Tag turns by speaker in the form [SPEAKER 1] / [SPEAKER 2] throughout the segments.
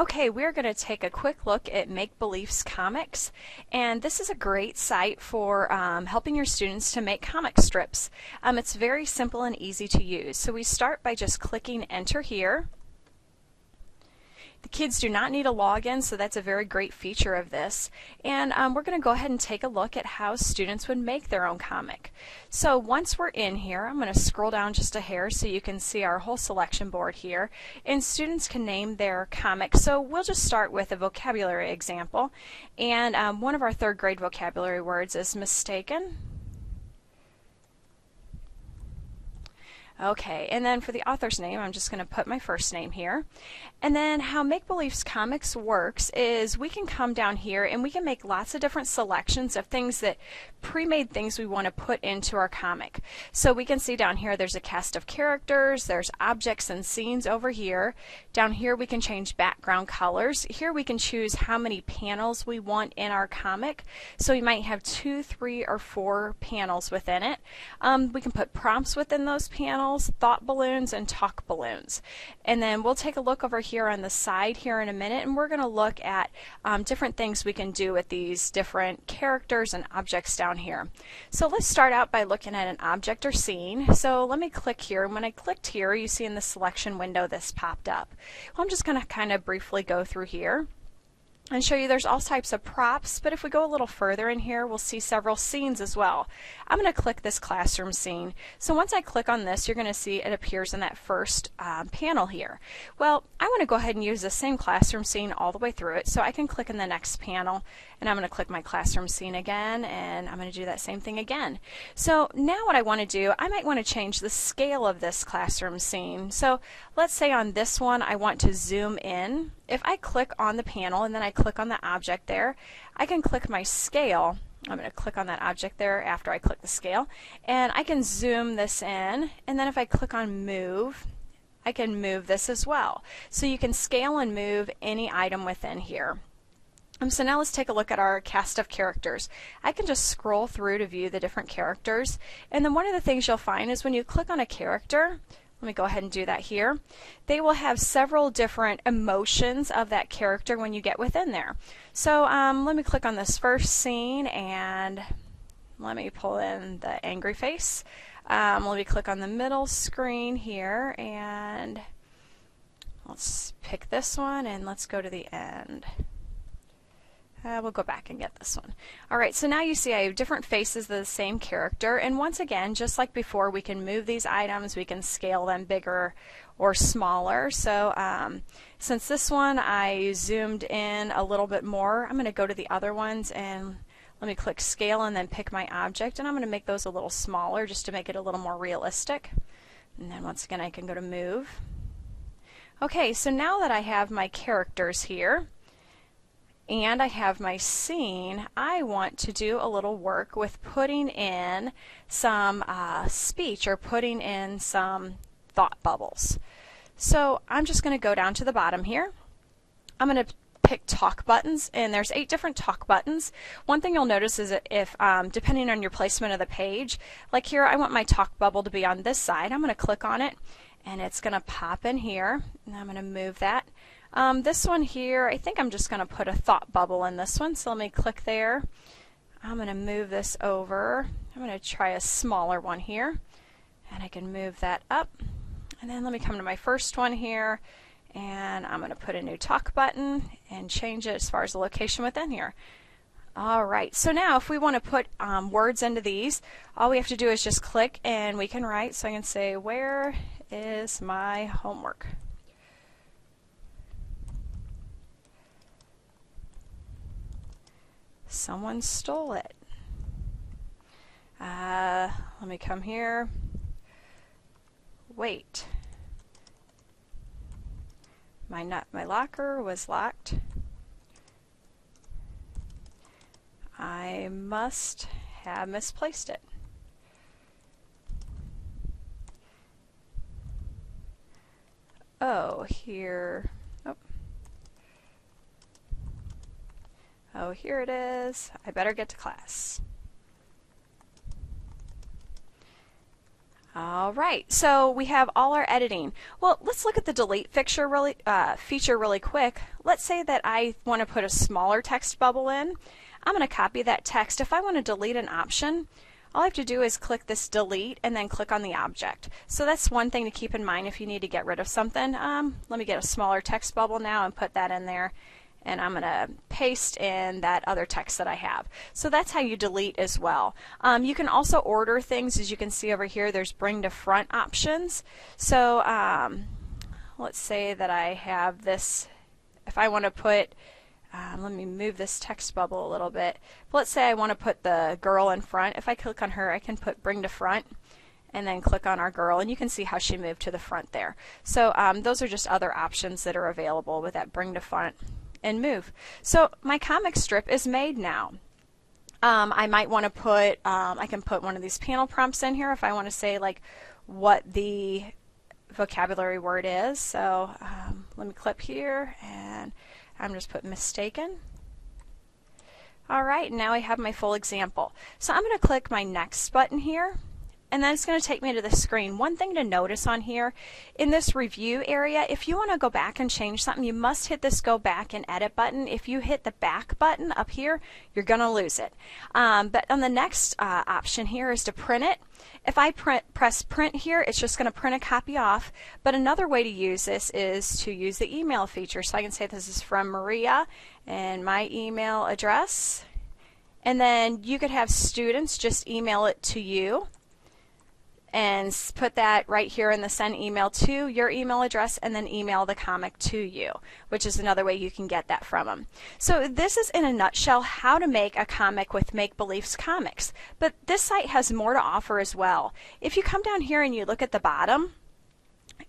[SPEAKER 1] Okay, we're going to take a quick look at MakeBeliefsComix, and this is a great site for helping your students to make comic strips. It's very simple and easy to use. So we start by just clicking enter here. The kids do not need a login, so that's a very great feature of this. And we're going to go ahead and take a look at how students would make their own comic. So once we're in here, I'm going to scroll down just a hair so you can see our whole selection board here. And students can name their comic. So we'll just start with a vocabulary example. And one of our third grade vocabulary words is mistaken. Okay, and then for the author's name, I'm just going to put my first name here. And then how MakeBeliefsComix works is we can come down here and we can make lots of different selections of things that pre-made things we want to put into our comic. So we can see down here there's a cast of characters, there's objects and scenes over here. Down here we can change background colors. Here we can choose how many panels we want in our comic. So we might have 2, 3, or 4 panels within it. We can put prompts within those panels, thought balloons, and talk balloons. And then we'll take a look over here on the side here in a minute, and we're going to look at different things we can do with these different characters and objects down here. So let's start out by looking at an object or scene. So let me click here, and when I clicked here, you see in the selection window this popped up. Well, I'm just going to kind of briefly go through here and show you there's all types of props, but if we go a little further in here, we'll see several scenes as well. I'm going to click this classroom scene. So once I click on this, you're going to see it appears in that first panel here. Well, I want to go ahead and use the same classroom scene all the way through it, so I can click in the next panel, and I'm going to click my classroom scene again, and I'm going to do that same thing again. So now what I want to do, I might want to change the scale of this classroom scene. So let's say on this one, I want to zoom in. If I click on the panel and then I click on the object there, I can click my scale. I'm going to click on that object there after I click the scale, and I can zoom this in, and then if I click on move, I can move this as well. So you can scale and move any item within here. So now let's take a look at our cast of characters. I can just scroll through to view the different characters, and then one of the things you'll find is when you click on a character, let me go ahead and do that here, they will have several different emotions of that character when you get within there. So let me click on this first scene, and let me pull in the angry face. Let me click on the middle screen here, and let's pick this one, and let's go to the end. We'll go back and get this one. Alright, so now you see I have different faces of the same character, and once again, just like before, we can move these items, we can scale them bigger or smaller. So since this one I zoomed in a little bit more, I'm going to go to the other ones and let me click scale and then pick my object, and I'm going to make those a little smaller just to make it a little more realistic. And then once again I can go to move. Okay, so now that I have my characters here, and I have my scene, I want to do a little work with putting in some speech or putting in some thought bubbles. So I'm just going to go down to the bottom here. I'm going to pick talk buttons, and there's 8 different talk buttons. One thing you'll notice is that if depending on your placement of the page, like here I want my talk bubble to be on this side, I'm going to click on it and it's going to pop in here, and I'm going to move that. This one here, I think I'm just going to put a thought bubble in this one, so let me click there. I'm going to move this over. I'm going to try a smaller one here, and I can move that up. And then let me come to my first one here, and I'm going to put a new talk button and change it as far as the location within here. Alright, so now if we want to put words into these, all we have to do is just click and we can write. So I can say, where is my homework? Someone stole it. Let me come here. Wait. My locker was locked. I must have misplaced it. Oh, here. Oh, here it is. I better get to class. All right, so we have all our editing. Well, let's look at the delete feature really quick. Let's say that I want to put a smaller text bubble in. I'm going to copy that text. If I want to delete an option, all I have to do is click this delete and then click on the object. So that's one thing to keep in mind if you need to get rid of something. Let me get a smaller text bubble now and put that in there. And I'm going to paste in that other text that I have. So that's how you delete as well. You can also order things. As you can see over here, there's bring to front options. So let's say that I have this. If I want to put, let me move this text bubble a little bit. Let's say I want to put the girl in front. If I click on her, I can put bring to front and then click on our girl, and you can see how she moved to the front there. So those are just other options that are available with that bring to front and move. So my comic strip is made now. I might want to put, I can put one of these panel prompts in here if I want to say like what the vocabulary word is. So let me clip here and I'm just put mistaken. All right, now I have my full example. So I'm going to click my next button here, and then it's going to take me to the screen. One thing to notice on here, in this review area, if you want to go back and change something, you must hit this go back and edit button. If you hit the back button up here, you're going to lose it. But on the next option here is to print it. If I press print here, it's just going to print a copy off. But another way to use this is to use the email feature. So I can say this is from Maria and my email address. And then you could have students just email it to you and put that right here in the send email to your email address, and then email the comic to you, which is another way you can get that from them. So this is in a nutshell how to make a comic with MakeBeliefsComix. But this site has more to offer as well. If you come down here and you look at the bottom,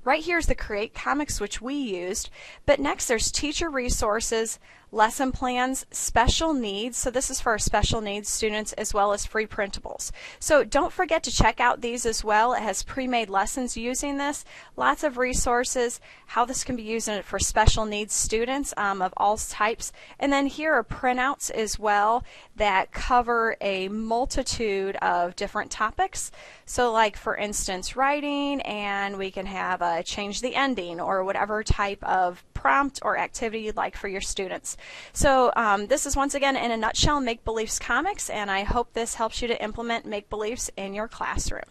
[SPEAKER 1] right here is the Create Comics, which we used, but next there's teacher resources, lesson plans, special needs. So this is for our special needs students, as well as free printables. So don't forget to check out these as well. It has pre-made lessons using this, lots of resources, how this can be used for special needs students of all types. And then here are printouts as well that cover a multitude of different topics. So like for instance writing, and we can have a change the ending or whatever type of prompt or activity you'd like for your students. So this is once again in a nutshell MakeBeliefsComix, and I hope this helps you to implement Make Beliefs in your classroom.